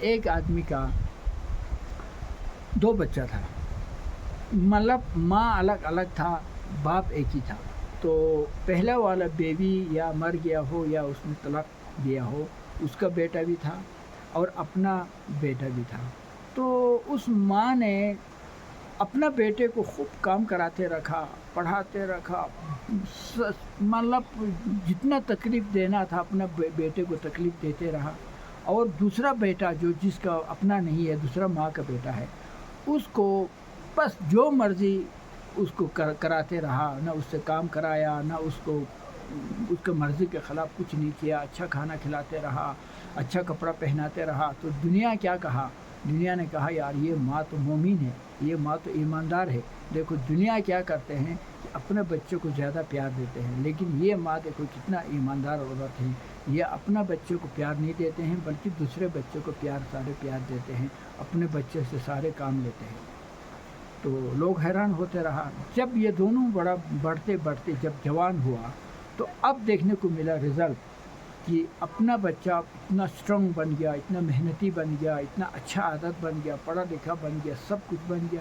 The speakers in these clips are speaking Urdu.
ایک آدمی کا 2 بچہ تھا، مطلب ماں الگ الگ تھا، باپ ایک ہی تھا. تو پہلا والا بیوی یا مر گیا ہو یا اس نے طلاق دیا ہو، اس کا بیٹا بھی تھا اور اپنا بیٹا بھی تھا. تو اس ماں نے اپنا بیٹے کو خوب کام کراتے رکھا، پڑھاتے رکھا، مطلب جتنا تکلیف دینا تھا اپنا بیٹے کو تکلیف دیتے رہا. اور دوسرا بیٹا جو جس کا اپنا نہیں ہے، دوسرا ماں کا بیٹا ہے، اس کو بس جو مرضی اس کو کراتے رہا، نہ اس سے کام کرایا، نہ اس کو اس کے مرضی کے خلاف کچھ نہیں کیا. اچھا کھانا کھلاتے رہا، اچھا کپڑا پہناتے رہا. تو دنیا کیا کہا؟ دنیا نے کہا یار یہ ماں تو مومن ہے، یہ ماں تو ایماندار ہے. دیکھو دنیا کیا کرتے ہیں کہ اپنے بچوں کو زیادہ پیار دیتے ہیں، لیکن یہ ماں دیکھو کتنا ایماندار عورت ہے. یہ اپنا بچوں کو پیار نہیں دیتے ہیں بلکہ دوسرے بچوں کو سارے پیار دیتے ہیں، اپنے بچے سے سارے کام لیتے ہیں. تو لوگ حیران ہوتے رہا. جب یہ دونوں بڑھتے جب جوان ہوا تو اب دیکھنے کو ملا رزلٹ کہ اپنا بچہ اتنا اسٹرانگ بن گیا، اتنا محنتی بن گیا، اتنا اچھا عادت بن گیا، پڑھا لکھا بن گیا، سب کچھ بن گیا.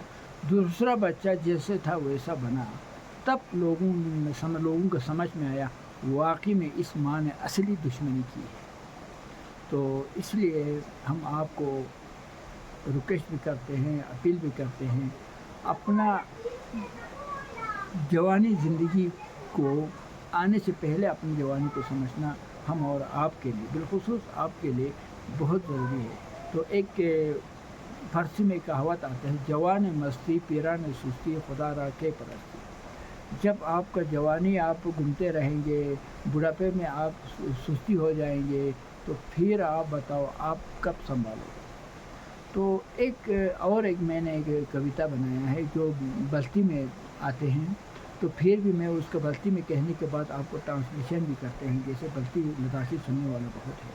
دوسرا بچہ جیسے تھا ویسا بنا. تب لوگوں کو سمجھ میں آیا واقعی میں اس ماں نے اصلی دشمنی کی ہے. تو اس لیے ہم آپ کو ریکویسٹ بھی کرتے ہیں، اپیل بھی کرتے ہیں، اپنا جوانی زندگی کو آنے سے پہلے اپنی جوانی کو سمجھنا ہم اور آپ کے لیے، بالخصوص آپ کے لیے بہت ضروری ہے. تو ایک فارسی میں کہاوت آتا ہے، جوان مستی پیران سستی خدا را کے پرستی. جب آپ کا جوانی آپ گھومتے رہیں گے، بڑھاپے میں آپ سستی ہو جائیں گے، تو پھر آپ بتاؤ آپ کب سنبھالو گے. تو ایک میں نے ایک کویتا بنایا ہے جو بستی میں آتے ہیں، تو پھر بھی میں اس کو بستی میں کہنے کے بعد آپ کو ٹرانسلیشن بھی کرتے ہیں، جیسے بستی لداخی سننے والا بہت ہے.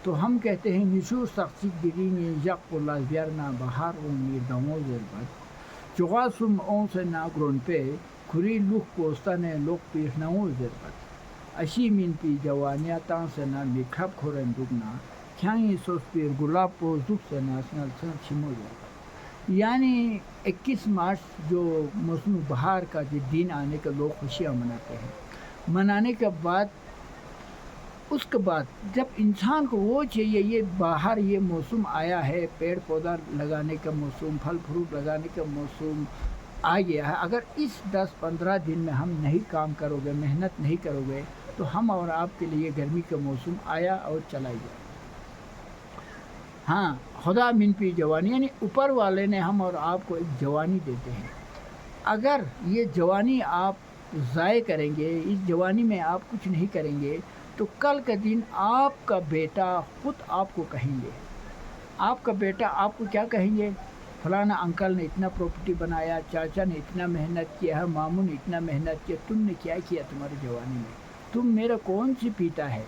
تو ہم کہتے ہیں نیشو سخصیت گرینی جق اللہ بیارنا بہار اون میر دمو زربت چغاسم اون سے ناگرون پہ کھری لوک پوستانے لوک پیشناؤں زربت اشی مین پی جوانیا تان سے نا میکھب کھورن دگنا کھیانگی سوس پیر گلاب پو زب سے ناسنل سن چھمو زربت. یعنی 21 مارچ جو موسم بہار کا جو دن آنے کا لوگ خوشیاں مناتے ہیں، منانے کے بعد اس کے بعد جب انسان کو وہ چاہیے، یہ باہر یہ موسم آیا ہے، پیڑ پودا لگانے کا موسم، پھل فروٹ لگانے کا موسم آ گیا ہے. اگر اس 10-15 دن میں ہم نہیں کام کرو گے، محنت نہیں کرو گے، تو ہم اور آپ کے لیے گرمی کا موسم آیا اور چلا گیا. ہاں، خدا من پی جوانی، یعنی اوپر والے نے ہم اور آپ کو ایک جوانی دیتے ہیں. اگر یہ جوانی آپ ضائع کریں گے، اس جوانی میں آپ کچھ نہیں کریں گے، تو کل کا دن آپ کا بیٹا خود آپ کو کہیں گے. آپ کا بیٹا آپ کو کیا کہیں گے؟ فلانا انکل نے اتنا پراپرٹی بنایا، چاچا نے اتنا محنت کیا ہے، ماموں نے اتنا محنت کیا، تم نے کیا کیا تمہاری جوانی میں؟ تم میرا کون سی پیتا ہے؟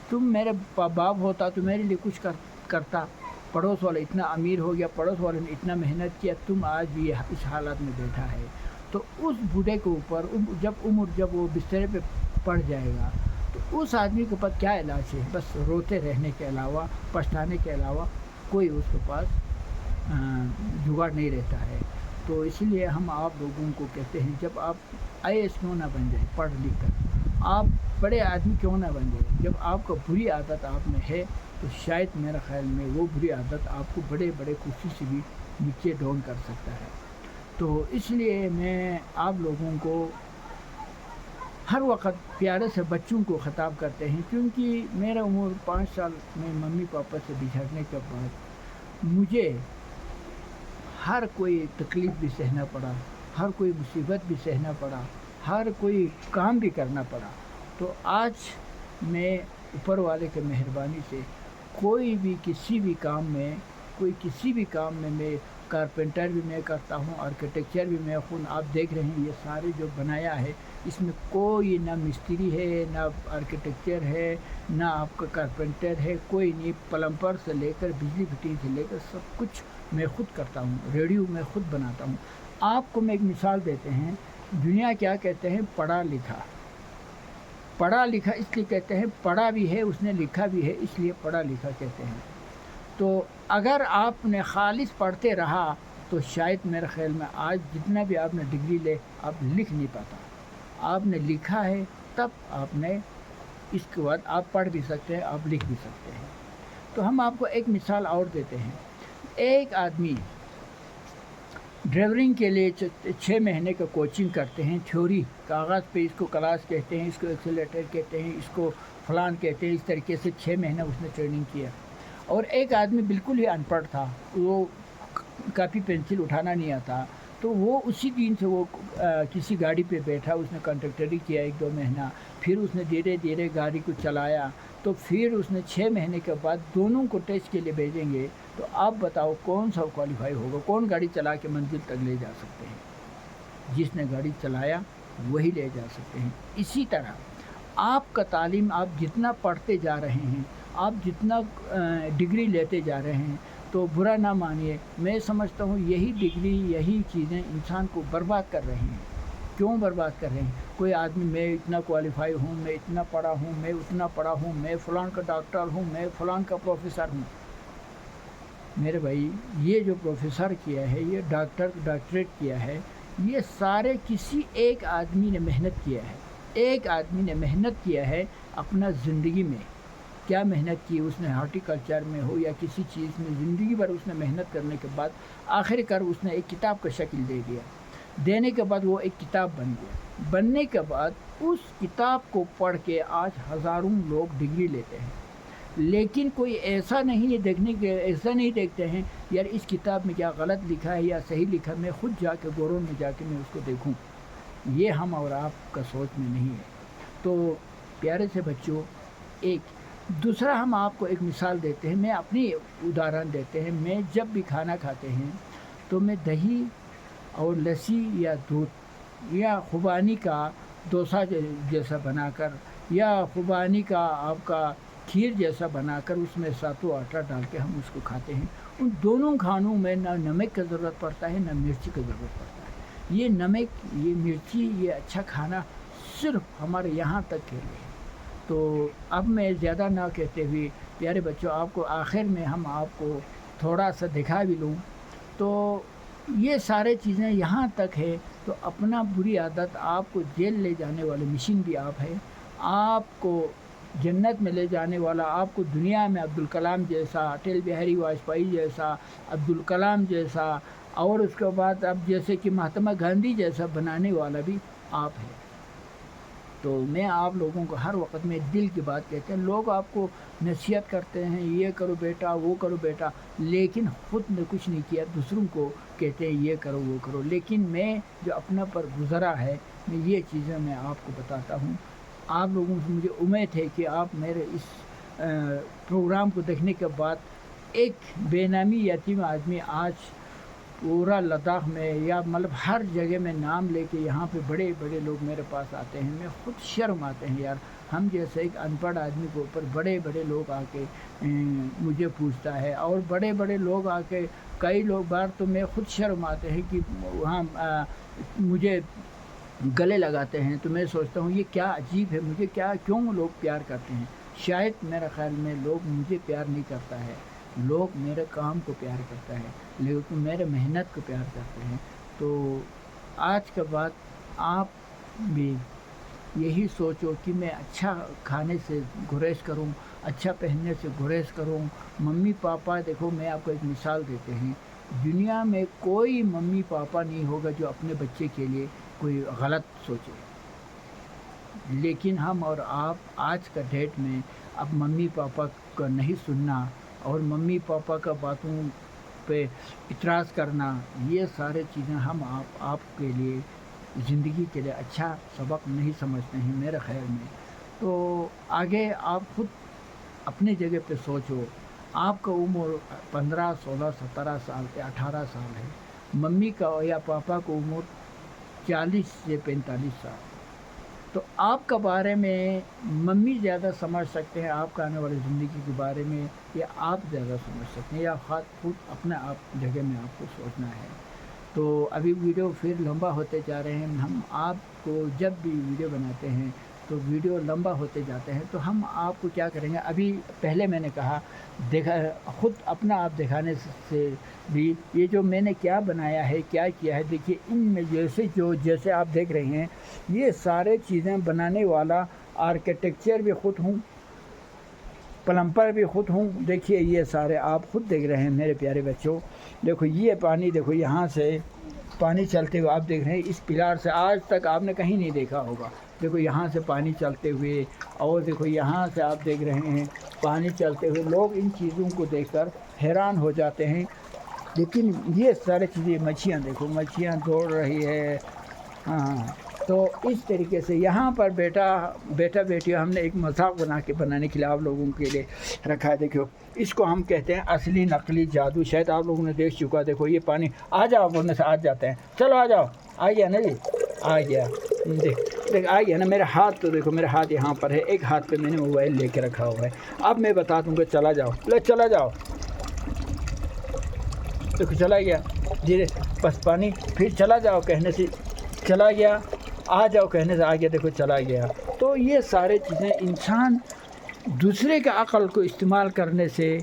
تم میرے باپ ہوتا تو میرے لیے کچھ کرتا. پڑوس والا اتنا امیر ہو گیا، پڑوس والے نے اتنا محنت کیا، تم آج بھی اس حالت میں بیٹھا ہے. تو اس بوڑھے کے اوپر جب وہ بسترے پہ پڑ جائے گا، تو اس آدمی کے پاس کیا علاج ہے؟ بس روتے رہنے کے علاوہ، پچھتانے کے علاوہ کوئی اس کے پاس جگاڑ نہیں رہتا ہے. تو اس لیے ہم آپ لوگوں کو کہتے ہیں، جب آپ IAS کیوں نہ بن جائے پڑھ لکھ کر، آپ بڑے آدمی کیوں نہ بن جائے، جب آپ کو بری عادت آپ میں ہے تو شاید میرا خیال میں وہ بری عادت آپ کو بڑے کوشش سے بھی نیچے ڈاؤن کر سکتا ہے. تو اس لیے میں آپ لوگوں کو ہر وقت پیارے سے بچوں کو خطاب کرتے ہیں، کیونکہ میرا عمر 5 سال میں ممی پاپا سے بچھڑنے کے بعد مجھے ہر کوئی تکلیف بھی سہنا پڑا، ہر کوئی مصیبت بھی سہنا پڑا، ہر کوئی کام بھی کرنا پڑا. تو آج میں اوپر والے کے مہربانی سے کوئی بھی کسی بھی کام میں میں کارپینٹر بھی میں کرتا ہوں، آرکیٹیکچر بھی میں خود آپ دیکھ رہے ہیں. یہ سارے جو بنایا ہے اس میں کوئی نہ مستری ہے، نہ آرکیٹیکچر ہے، نہ آپ کا کارپینٹر ہے، کوئی نہیں. پلمبر سے لے کر بجلی فٹنگ سے لے کر سب کچھ میں خود کرتا ہوں. ریڈیو میں خود بناتا ہوں. آپ کو میں ایک مثال دیتے ہیں، دنیا کیا کہتے ہیں؟ پڑھا لکھا اس لیے کہتے ہیں، پڑھا بھی ہے اس نے، لکھا بھی ہے اس لیے پڑھا لکھا کہتے ہیں. تو اگر آپ نے خالص پڑھتے رہا تو شاید میرے خیال میں آج جتنا بھی آپ نے ڈگری لے آپ لکھ نہیں پاتا. آپ نے لکھا ہے تب آپ نے اس کے بعد آپ پڑھ بھی سکتے ہیں, آپ لکھ بھی سکتے ہیں. تو ہم آپ کو ایک مثال اور دیتے ہیں. ایک آدمی ڈرائیورنگ کے لیے 6 مہینے کا کوچنگ کرتے ہیں, تھیوری کاغذ پہ اس کو کلاس کہتے ہیں, اس کو ایکسیلیٹر کہتے ہیں, اس کو فلان کہتے ہیں. اس طریقے سے 6 مہینہ اس نے ٹریننگ کیا. اور ایک آدمی بالکل ہی ان پڑھ تھا, وہ کاپی پینسل اٹھانا نہیں آتا, تو وہ اسی دن سے وہ کسی گاڑی پہ بیٹھا, اس نے کنڈکٹری کیا 1-2 مہینہ, پھر اس نے دھیرے دھیرے گاڑی کو چلایا. تو پھر اس نے 6 مہینے کے بعد دونوں کو ٹیسٹ کے لیے بھیجیں گے, تو آپ بتاؤ کون سا کوالیفائی ہوگا, کون گاڑی چلا کے منزل تک لے جا سکتے ہیں؟ جس نے گاڑی چلایا وہی لے جا سکتے ہیں. اسی طرح آپ کا تعلیم, آپ جتنا پڑھتے جا رہے ہیں, آپ جتنا ڈگری لیتے جا رہے ہیں, تو برا نہ مانیے, میں سمجھتا ہوں یہی ڈگری, یہی چیزیں انسان کو برباد کر رہی ہیں. کیوں برباد کر رہے ہیں؟ کوئی آدمی میں اتنا کوالیفائی ہوں, میں اتنا پڑھا ہوں, میں اتنا پڑھا ہوں, میں فلان کا ڈاکٹر ہوں, میں فلان کا پروفیسر ہوں. میرے بھائی, یہ جو پروفیسر کیا ہے, یہ ڈاکٹریٹ کیا ہے, یہ سارے کسی ایک آدمی نے محنت کیا ہے. ایک آدمی نے محنت کیا ہے اپنا زندگی میں. کیا محنت کی اس نے؟ ہارٹیکلچر میں ہو یا کسی چیز میں, زندگی بھر اس نے محنت کرنے کے بعد آخر کار اس نے ایک کتاب کا شکل دے دیا. دینے کے بعد وہ ایک کتاب بن گیا. بننے کے بعد اس کتاب کو پڑھ کے آج ہزاروں لوگ ڈگری لیتے ہیں. لیکن کوئی ایسا نہیں ہے ایسا نہیں دیکھتے ہیں یار اس کتاب میں کیا غلط لکھا ہے یا صحیح لکھا, میں خود جا کے گوروں میں جا کے میں اس کو دیکھوں. یہ ہم اور آپ کا سوچ میں نہیں ہے. تو پیارے سے بچوں, ایک دوسرا ہم آپ کو ایک مثال دیتے ہیں, میں اپنی ادہرن دیتے ہیں. میں جب بھی کھانا کھاتے ہیں تو میں دہی اور لسی یا دودھ یا خوبانی کا ڈوسا جیسا بنا کر, یا خوبانی کا آپ کا کھیر جیسا بنا کر, اس میں ساتو آٹا ڈال کے ہم اس کو کھاتے ہیں. ان دونوں کھانوں میں نہ نمک کی ضرورت پڑتا ہے نہ مرچی کی ضرورت پڑتا ہے. یہ نمک, یہ مرچی, یہ اچھا کھانا صرف ہمارے یہاں تک کے لیے. تو اب میں زیادہ نہ کہتے ہوئے پیارے بچوں, آپ کو آخر میں ہم آپ کو تھوڑا سا دکھا بھی لوں. تو یہ سارے چیزیں یہاں تک ہے. تو اپنا بری عادت, آپ کو جیل لے جانے والے مشین بھی آپ ہے, آپ کو جنت میں لے جانے والا, آپ کو دنیا میں عبدالکلام جیسا, اٹل بہاری واجپئی جیسا, عبدالکلام جیسا, اور اس کے بعد اب جیسے کہ مہاتما گاندھی جیسا بنانے والا بھی آپ ہے. تو میں آپ لوگوں کو ہر وقت میں دل کی بات کہتے ہیں. لوگ آپ کو نصیحت کرتے ہیں, یہ کرو بیٹا, وہ کرو بیٹا, لیکن خود نے کچھ نہیں کیا. دوسروں کو کہتے ہیں یہ کرو وہ کرو, لیکن میں جو اپنا پر گزرا ہے, میں یہ چیزیں میں آپ کو بتاتا ہوں. آپ لوگوں سے مجھے امید ہے کہ آپ میرے اس پروگرام کو دیکھنے کے بعد ایک بے نامی یتیم آدمی آج پورا لداخ میں یا مطلب ہر جگہ میں نام لے کے یہاں پہ بڑے بڑے لوگ میرے پاس آتے ہیں. میں خود شرم آتے ہیں یار, ہم جیسے ایک ان پڑھ آدمی کے اوپر بڑے بڑے لوگ آ کے مجھے پوچھتا ہے, اور بڑے بڑے لوگ آ کے کئی لوگ بار تو میں خود شرم آتے ہیں کہ وہاں مجھے گلے لگاتے ہیں. تو میں سوچتا ہوں یہ کیا عجیب ہے, مجھے کیوں لوگ پیار کرتے ہیں. شاید میرا خیال میں لوگ مجھے پیار نہیں کرتا ہے, لوگ میرے کام کو پیار کرتا ہے, لیکن میرے محنت کو پیار کرتے ہیں. تو آج کے بعد آپ بھی یہی سوچو کہ میں اچھا کھانے سے گریز کروں, اچھا پہننے سے گریز کروں. ممی پاپا, دیکھو میں آپ کو ایک مثال دیتے ہیں, دنیا میں کوئی ممی پاپا نہیں ہوگا جو اپنے بچے کے لیے کوئی غلط سوچے. لیکن ہم اور آپ آج کا ڈیٹ میں اب ممی پاپا کا نہیں سننا اور ممی پاپا کا باتوں پہ اعتراض کرنا, یہ سارے چیزیں ہم آپ کے لیے زندگی کے لیے اچھا سبق نہیں سمجھتے ہیں میرے خیال میں. تو آگے آپ خود اپنی جگہ پہ سوچو. آپ کا عمر 15, 16, 17 سال یا 18 سال ہے, ممی کا یا پاپا کو عمر 40 سے 45 سال. تو آپ کے بارے میں ممی زیادہ سمجھ سکتے ہیں آپ کا آنے والی زندگی کے بارے میں, یا آپ زیادہ سمجھ سکتے ہیں, یا خود اپنے آپ جگہ میں آپ کو سوچنا ہے. تو ابھی ویڈیو پھر لمبا ہوتے جا رہے ہیں. ہم آپ کو جب بھی ویڈیو بناتے ہیں تو ویڈیو لمبا ہوتے جاتے ہیں، تو ہم آپ کو کیا کریں گے، ابھی پہلے میں نے کہا دیکھا خود اپنا آپ دکھانے سے بھی یہ جو میں نے کیا بنایا ہے کیا کیا ہے، دیکھیے ان میں جیسے آپ دیکھ رہے ہیں یہ سارے چیزیں بنانے والا آرکیٹیکچر بھی خود ہوں، پلمبر بھی خود ہوں. دیکھیے یہ سارے آپ خود دیکھ رہے ہیں میرے پیارے بچوں. دیکھو یہ پانی، دیکھو یہاں سے پانی چلتے ہوئے آپ دیکھ رہے ہیں اس پلار سے، آج تک آپ نے کہیں نہیں دیکھا ہوگا. دیکھو یہاں سے پانی چلتے ہوئے، اور دیکھو یہاں سے آپ دیکھ رہے ہیں پانی چلتے ہوئے. لوگ ان چیزوں کو دیکھ کر حیران ہو جاتے ہیں. لیکن یہ سارے چیزیں، مچھلیاں دیکھو، مچھلیاں دوڑ رہی ہے. ہاں، تو اس طریقے سے یہاں پر بیٹا بیٹی ہم نے ایک مذاق بنانے کے لیے آپ لوگوں کے لیے رکھا ہے. دیکھو اس کو ہم کہتے ہیں اصلی نقلی جادو. شاید آپ لوگوں نے دیکھ چکا. دیکھو یہ پانی آ جاؤ بولنے سے آ جاتے ہیں. چلو آ جاؤ. آ گیا نا جی، آ گیا. دیکھ آ گیا نا. میرا ہاتھ تو دیکھو، میرا ہاتھ یہاں پر ہے، ایک ہاتھ پہ میں نے موبائل لے کے رکھا ہوا ہے. اب میں بتا دوں گا چلا جاؤ. لے چلا جاؤ. دیکھو چلا گیا جی. بس پانی پھر چلا جاؤ کہنے سے چلا گیا، آ جاؤ کہنے سے آ گیا. دیکھو چلا گیا. تو یہ سارے چیزیں انسان دوسرے کے عقل کو استعمال کرنے سے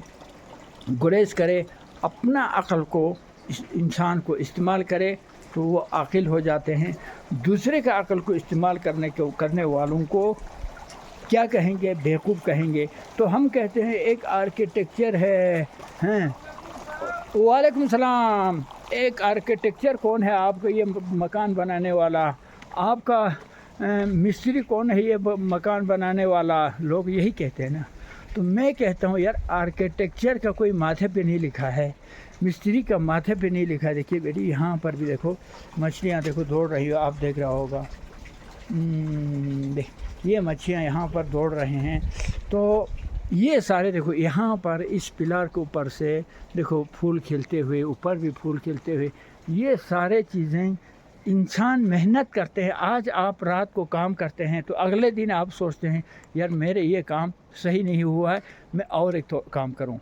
گریز کرے، اپنا عقل کو انسان کو استعمال کرے تو وہ عاقل ہو جاتے ہیں. دوسرے کا عقل کو استعمال کرنے والوں کو کیا کہیں گے؟ بیوقوف کہیں گے. تو ہم کہتے ہیں ایک آرکیٹیکچر ہے. ہیں، وعلیکم السلام. ایک آرکیٹیکچر کون ہے آپ کا؟ یہ مکان بنانے والا آپ کا مستری کون ہے؟ یہ مکان بنانے والا. لوگ یہی کہتے ہیں نا. تو میں کہتا ہوں یار آرکیٹیکچر کا کوئی ماتھے پہ نہیں لکھا ہے، مستری کا ماتھے پہ نہیں لکھا ہے. دیکھیے بیٹی یہاں پر بھی دیکھو مچھلیاں دیکھو دوڑ رہی ہو، آپ دیکھ رہا ہوگا. یہ مچھلیاں یہاں پر دوڑ رہے ہیں. تو یہ سارے دیکھو یہاں پر اس پلار کے اوپر سے دیکھو پھول کھلتے ہوئے، اوپر بھی پھول کھلتے ہوئے. یہ سارے چیزیں انسان محنت کرتے ہیں. آج آپ رات کو کام کرتے ہیں تو اگلے دن آپ سوچتے ہیں یار میرے یہ کام صحیح نہیں ہوا ہے، میں اور ایک کام کروں.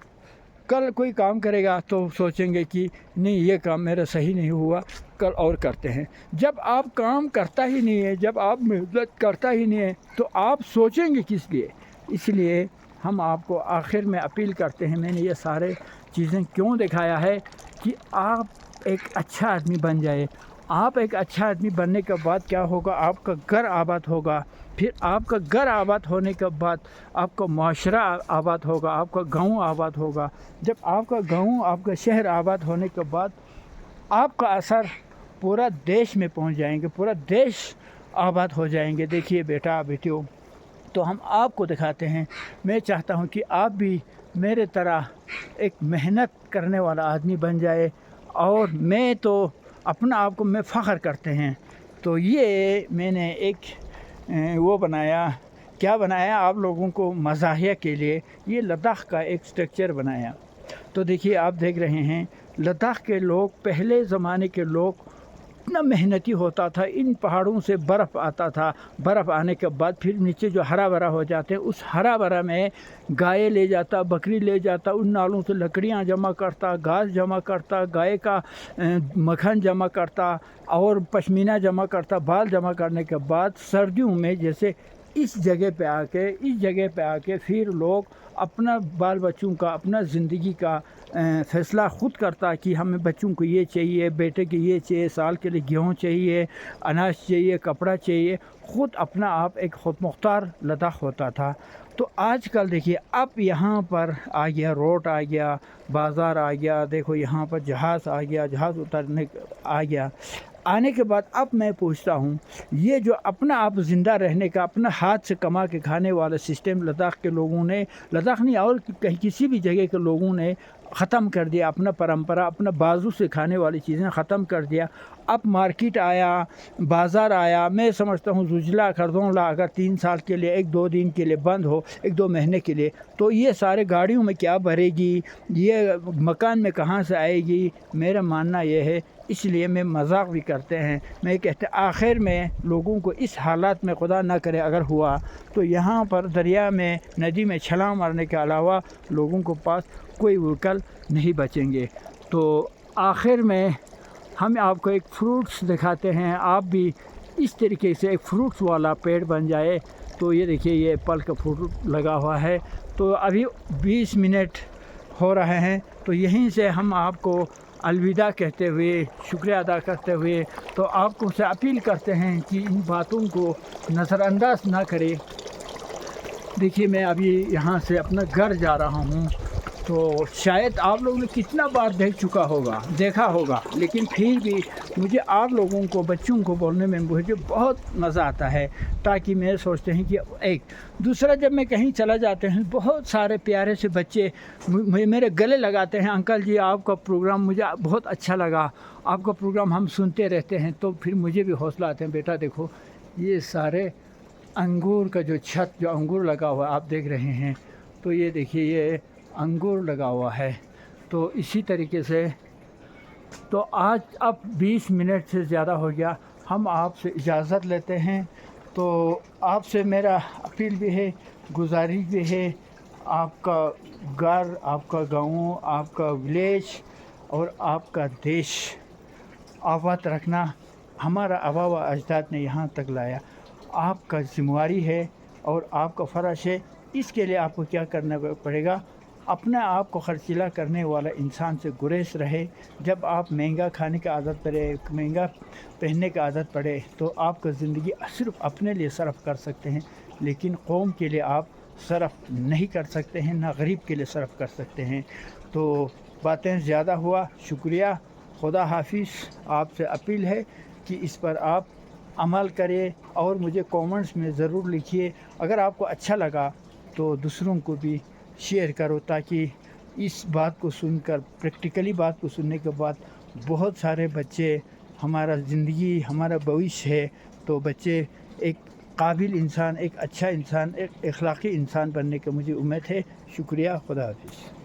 کل کوئی کام کرے گا تو سوچیں گے کہ نہیں یہ کام میرا صحیح نہیں ہوا، کل اور کرتے ہیں. جب آپ کام کرتا ہی نہیں ہے، جب آپ محنت کرتا ہی نہیں ہے تو آپ سوچیں گے کس لیے؟ اس لیے ہم آپ کو آخر میں اپیل کرتے ہیں. میں نے یہ سارے چیزیں کیوں دکھایا ہے کہ آپ ایک اچھا آدمی بن جائے. آپ ایک اچھا آدمی بننے کے بعد کیا ہوگا؟ آپ کا گھر آباد ہوگا. پھر آپ کا گھر آباد ہونے کے بعد آپ کا معاشرہ آباد ہوگا، آپ کا گاؤں آباد ہوگا. جب آپ کا گاؤں، آپ کا شہر آباد ہونے کے بعد آپ کا اثر پورا دیش میں پہنچ جائیں گے، پورا دیش آباد ہو جائیں گے. دیکھیے بیٹا بیٹیوں، تو ہم آپ کو دکھاتے ہیں. میں چاہتا ہوں کہ آپ بھی میرے طرح ایک محنت کرنے والا آدمی بن جائے. اور میں تو اپنا آپ کو میں فخر کرتے ہیں. تو یہ میں نے ایک وہ بنایا، کیا بنایا آپ لوگوں کو مزاحیہ کے لیے. یہ لداخ کا ایک اسٹرکچر بنایا. تو دیکھیے آپ دیکھ رہے ہیں لداخ کے لوگ، پہلے زمانے کے لوگ اتنا محنتی ہوتا تھا. ان پہاڑوں سے برف آتا تھا، برف آنے کے بعد پھر نیچے جو ہرا بھرا ہو جاتے ہیں، اس ہرا بھرا میں گائے لے جاتا، بکری لے جاتا، ان نالوں سے لکڑیاں جمع کرتا، گھاس جمع کرتا، گائے کا مکھن جمع کرتا اور پشمینہ جمع کرتا. بال جمع کرنے کے بعد سردیوں میں جیسے اس جگہ پہ آ کے پھر لوگ اپنا بال بچوں کا، اپنا زندگی کا فیصلہ خود کرتا کہ ہمیں بچوں کو یہ چاہیے، بیٹے کے یہ چاہیے، سال کے لیے گیہوں چاہیے، اناج چاہیے، کپڑا چاہیے. خود اپنا آپ ایک خود مختار لداخ ہوتا تھا. تو آج کل دیکھیے اب یہاں پر آ گیا، روڈ آ گیا، بازار آ گیا. دیکھو یہاں پر جہاز آ گیا، جہاز اترنے آ گیا. آنے کے بعد اب میں پوچھتا ہوں، یہ جو اپنا آپ زندہ رہنے کا، اپنا ہاتھ سے کما کے کھانے والا سسٹم لداخ کے لوگوں نے، لداخ نہیں اور کہیں کسی بھی جگہ کے لوگوں نے ختم کر دیا. اپنا پرمپرا، اپنا بازو سے کھانے والی چیزیں ختم کر دیا. اب مارکیٹ آیا، بازار آیا. میں سمجھتا ہوں زجلا خردونلا اگر 3 سال کے لیے، 1-2 دن کے لیے بند ہو، 1-2 مہینے کے لیے، تو یہ سارے گاڑیوں میں کیا بھرے گی؟ یہ مکان میں کہاں سے آئے گی؟ میرا ماننا یہ ہے. اس لیے میں مذاق بھی کرتے ہیں. میں کہتے آخر میں لوگوں کو اس حالات میں خدا نہ کرے اگر ہوا تو یہاں پر دریا میں، ندی میں چھلانگ مارنے کے علاوہ لوگوں کو پاس کوئی وکلپ نہیں بچیں گے. تو آخر میں ہم آپ کو ایک فروٹس دکھاتے ہیں. آپ بھی اس طریقے سے ایک فروٹس والا پیڑ بن جائے تو یہ دیکھیے یہ ایپل کا فوٹو لگا ہوا ہے. تو ابھی 20 منٹ ہو رہے ہیں، تو یہیں سے ہم آپ کو الوداع کہتے ہوئے، شکریہ ادا کرتے ہوئے، تو آپ کو سے اپیل کرتے ہیں کہ ان باتوں کو نظر انداز نہ کرے. دیکھیے میں ابھی یہاں سے اپنا گھر جا رہا ہوں، تو شاید آپ لوگوں نے کتنا بار دیکھا ہوگا، لیکن پھر بھی مجھے آپ لوگوں کو، بچوں کو بولنے میں مجھے بہت مزہ آتا ہے، تاکہ میں سوچتے ہیں کہ ایک دوسرا جب میں کہیں چلا جاتے ہیں، بہت سارے پیارے سے بچے میرے گلے لگاتے ہیں، انکل جی آپ کا پروگرام مجھے بہت اچھا لگا، آپ کا پروگرام ہم سنتے رہتے ہیں. تو پھر مجھے بھی حوصلہ آتے ہیں. بیٹا دیکھو یہ سارے انگور کا جو چھت جو انگور لگا ہوا آپ دیکھ رہے ہیں، تو یہ دیکھیے یہ انگور لگا ہوا ہے. تو اسی طریقے سے تو آج اب 20 منٹ سے زیادہ ہو گیا، ہم آپ سے اجازت لیتے ہیں. تو آپ سے میرا اپیل بھی ہے، گزارش بھی ہے، آپ کا گھر، آپ کا گاؤں، آپ کا ولیج اور آپ کا دیش آباد رکھنا. ہمارا آبا و اجداد نے یہاں تک لایا، آپ کا ذمہ داری ہے اور آپ کا فرض ہے. اس کے لیے آپ کو کیا کرنا پڑے گا؟ اپنے آپ کو خرچیلا کرنے والا انسان سے گریز رہے. جب آپ مہنگا کھانے کا عادت پڑے، مہنگا پہننے کا عادت پڑے، تو آپ کا زندگی صرف اپنے لیے صرف کر سکتے ہیں، لیکن قوم کے لیے آپ صرف نہیں کر سکتے ہیں، نہ غریب کے لیے صرف کر سکتے ہیں. تو باتیں زیادہ ہوا، شکریہ، خدا حافظ. آپ سے اپیل ہے کہ اس پر آپ عمل کریں اور مجھے کومنٹس میں ضرور لکھیے. اگر آپ کو اچھا لگا تو دوسروں کو بھی شیئر کرو، تاکہ اس بات کو سن کر، پریکٹیکلی بات کو سننے کے بعد بہت سارے بچے، ہمارا زندگی ہمارا بھوش ہے، تو بچے ایک قابل انسان، ایک اچھا انسان، ایک اخلاقی انسان بننے کی مجھے امید ہے. شکریہ، خدا حافظ.